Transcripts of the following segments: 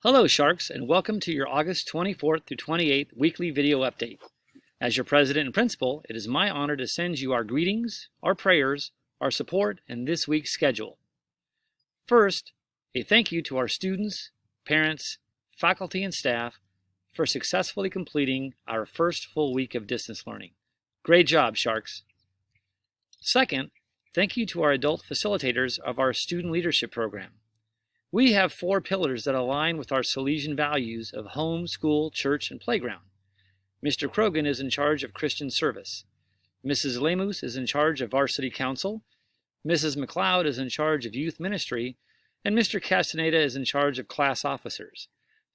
Hello, Sharks, and welcome to your August 24th through 28th weekly video update. As your president and principal, it is my honor to send you our greetings, our prayers, our support, and this week's schedule. First, a thank you to our students, parents, faculty, and staff for successfully completing our first full week of distance learning. Great job, Sharks. Second, thank you to our adult facilitators of our student leadership program. We have 4 pillars that align with our Salesian values of home, school, church, and playground. Mr. Krogan is in charge of Christian service. Mrs. Lemus is in charge of varsity council. Mrs. McLeod is in charge of youth ministry. And Mr. Castaneda is in charge of class officers.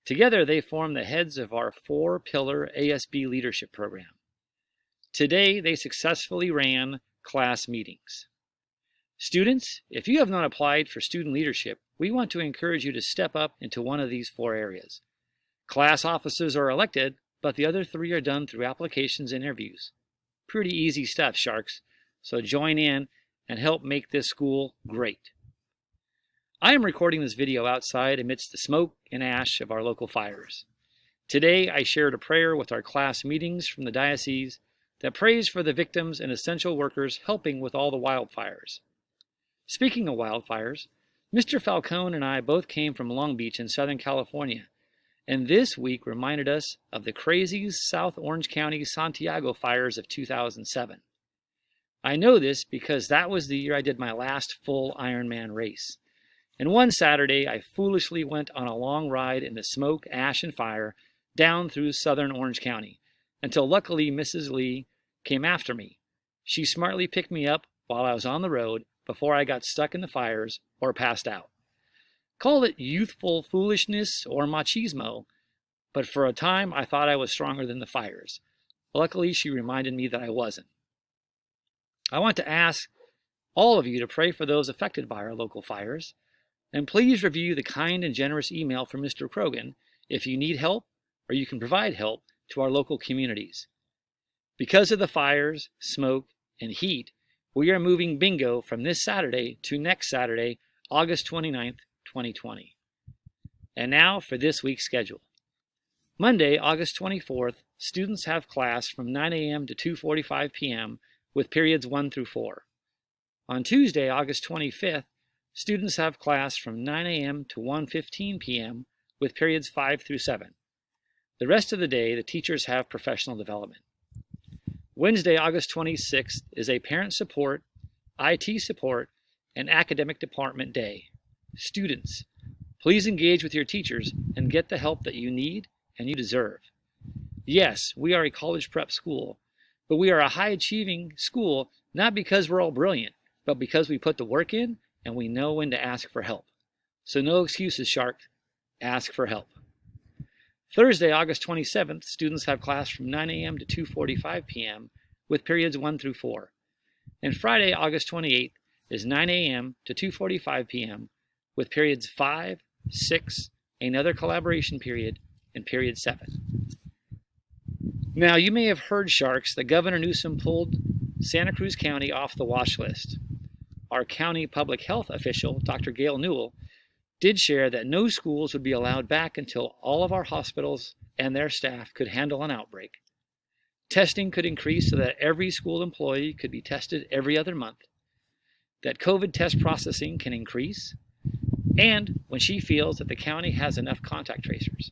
Together, they form the heads of our 4-pillar ASB leadership program. Today, they successfully ran class meetings. Students, if you have not applied for student leadership, we want to encourage you to step up into one of these 4 areas. Class officers are elected, but the other 3 are done through applications and interviews. Pretty easy stuff, Sharks, so join in and help make this school great. I am recording this video outside amidst the smoke and ash of our local fires. Today, I shared a prayer with our class meetings from the diocese that prays for the victims and essential workers helping with all the wildfires. Speaking of wildfires, Mr. Falcone and I both came from Long Beach in Southern California, and this week reminded us of the crazy South Orange County Santiago fires of 2007. I know this because that was the year I did my last full Ironman race. And one Saturday, I foolishly went on a long ride in the smoke, ash, and fire down through Southern Orange County, until luckily Mrs. Lee came after me. She smartly picked me up while I was on the road before I got stuck in the fires or passed out. Call it youthful foolishness or machismo, but for a time I thought I was stronger than the fires. Luckily, she reminded me that I wasn't. I want to ask all of you to pray for those affected by our local fires, and please review the kind and generous email from Mr. Krogan if you need help or you can provide help to our local communities. Because of the fires, smoke, and heat, we are moving bingo from this Saturday to next Saturday, August 29th, 2020. And now for this week's schedule. Monday, August 24th, students have class from 9 a.m. to 2:45 p.m. with periods 1 through 4. On Tuesday, August 25th, students have class from 9 a.m. to 1:15 p.m. with periods 5 through 7. The rest of the day, the teachers have professional development. Wednesday, August 26th is a parent support, IT support, and academic department day. Students, please engage with your teachers and get the help that you need and you deserve. Yes, we are a college prep school, but we are a high-achieving school not because we're all brilliant, but because we put the work in and we know when to ask for help. So no excuses, Shark. Ask for help. Thursday, August 27th, students have class from 9 a.m. to 2:45 p.m. with periods 1 through 4. And Friday, August 28th is 9 a.m. to 2:45 p.m. with periods 5, 6, another collaboration period, and period 7. Now, you may have heard, Sharks, that Governor Newsom pulled Santa Cruz County off the watch list. Our county public health official, Dr. Gail Newell, did share that no schools would be allowed back until all of our hospitals and their staff could handle an outbreak. Testing could increase so that every school employee could be tested every other month, that COVID test processing can increase, and when she feels that the county has enough contact tracers.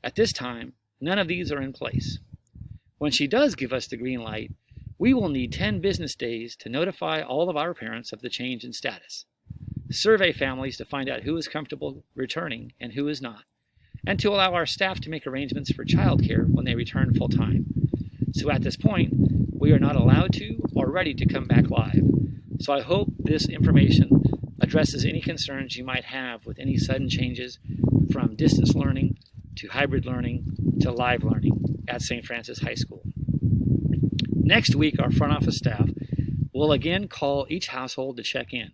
At this time, none of these are in place. When she does give us the green light, we will need 10 business days to notify all of our parents of the change in status, survey families to find out who is comfortable returning and who is not, and to allow our staff to make arrangements for childcare when they return full-time. So at this point, we are not allowed to or ready to come back live. So I hope this information addresses any concerns you might have with any sudden changes from distance learning to hybrid learning to live learning at St. Francis High School. Next week, our front office staff will again call each household to check in.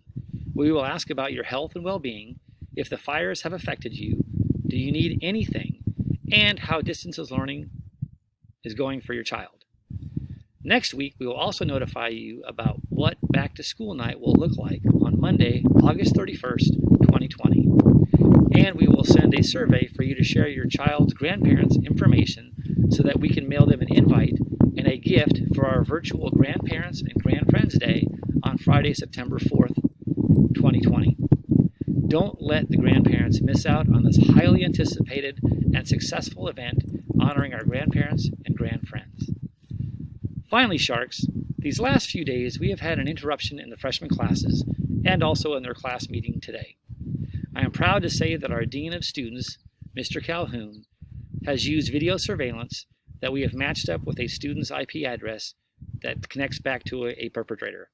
We will ask about your health and well-being, if the fires have affected you, do you need anything, and how distance learning is going for your child. Next week, we will also notify you about what back-to-school night will look like on Monday, August 31st, 2020. And we will send a survey for you to share your child's grandparents' information so that we can mail them an invite and a gift for our virtual Grandparents and Grandfriends Day on Friday, September 4th, 2020. Don't let the grandparents miss out on this highly anticipated and successful event honoring our grandparents and grandfriends. Finally, Sharks, these last few days we have had an interruption in the freshman classes and also in their class meeting today. I am proud to say that our Dean of Students, Mr. Calhoun, has used video surveillance that we have matched up with a student's IP address that connects back to a perpetrator.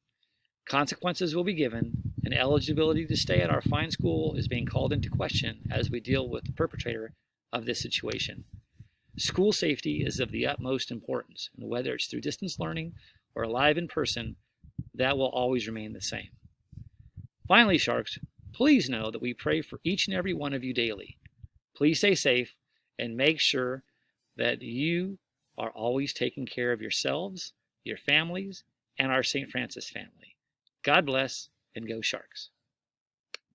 Consequences will be given, and eligibility to stay at our fine school is being called into question as we deal with the perpetrator of this situation. School safety is of the utmost importance, and whether it's through distance learning or live in person, that will always remain the same. Finally, Sharks, please know that we pray for each and every one of you daily. Please stay safe and make sure that you are always taking care of yourselves, your families, and our St. Francis family. God bless, and go Sharks.